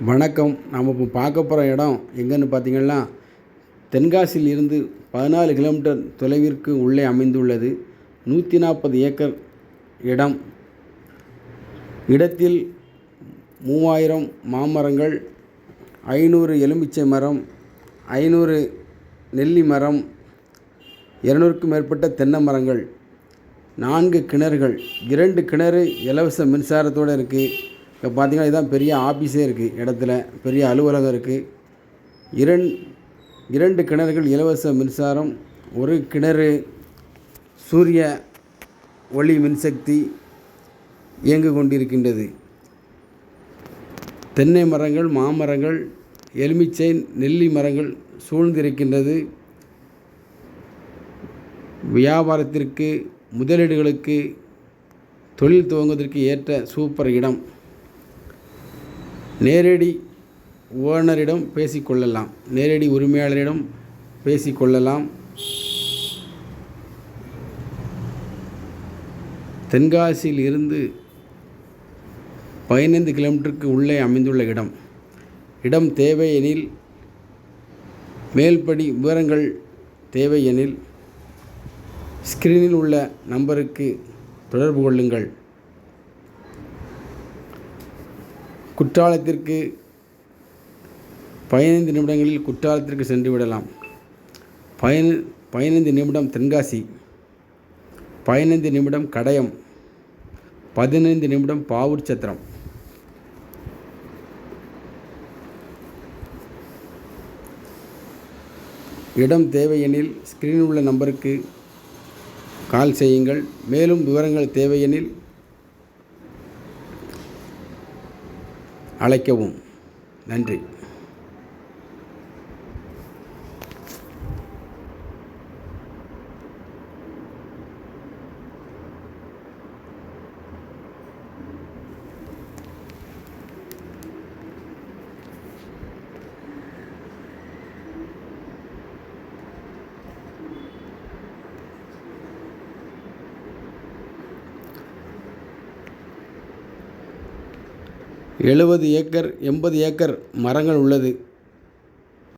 வணக்கம். நாம் இப்போ பார்க்க போகிற இடம் எங்கேன்னு பார்த்தீங்கன்னா, தென்காசியில் இருந்து 14 கிலோமீட்டர் தொலைவிற்கு உள்ளே அமைந்துள்ளது. 140 ஏக்கர் இடம். இடத்தில் 3000 மாமரங்கள், 500 எலுமிச்சை மரம், 500 நெல்லி மரம், 200க்கும் மேற்பட்ட தென்னை மரங்கள், 4 கிணறுகள், 2 கிணறு இலவச மின்சாரத்தோடு இருக்குது. இப்போ பார்த்திங்கன்னா இதுதான் பெரிய ஆஃபீஸே இருக்குது. இடத்துல பெரிய அலுவலகம் இருக்குது. 2 கிணறுகள் இலவச மின்சாரம், 1 கிணறு சூரிய ஒளி மின்சக்தி இயங்கு கொண்டிருக்கின்றது. தென்னை மரங்கள், மாமரங்கள், எலுமிச்சை, நெல்லி மரங்கள் சூழ்ந்திருக்கின்றது. வியாபாரத்திற்கு, முதலீடுகளுக்கு, தொழில் துவங்குவதற்கு ஏற்ற சூப்பர் இடம். நேரடி ஓனரிடம் பேசிக்கொள்ளலாம். நேரடி உரிமையாளரிடம் பேசிக்கொள்ளலாம். தென்காசியில் இருந்து 15 கிலோமீட்டருக்கு உள்ளே அமைந்துள்ள இடம். இடம் தேவையெனில், மேல்படி விவரங்கள் தேவையெனில் ஸ்கிரீனில் உள்ள நம்பருக்கு தொடர்பு கொள்ளுங்கள். குற்றாலத்திற்கு 15 நிமிடங்களில் குற்றாலத்திற்கு சென்று விடலாம். 15 நிமிடம் தென்காசி, 15 நிமிடம் கடையம், 15 நிமிடம் பாவூர் சத்திரம். இடம் தேவையெனில் ஸ்கிரீனில் உள்ள நம்பருக்கு கால் செய்யுங்கள். மேலும் விவரங்கள் தேவையெனில் அழைக்கவும். நன்றி. எழுபது ஏக்கர் 80 ஏக்கர் மரங்கள் உள்ளது.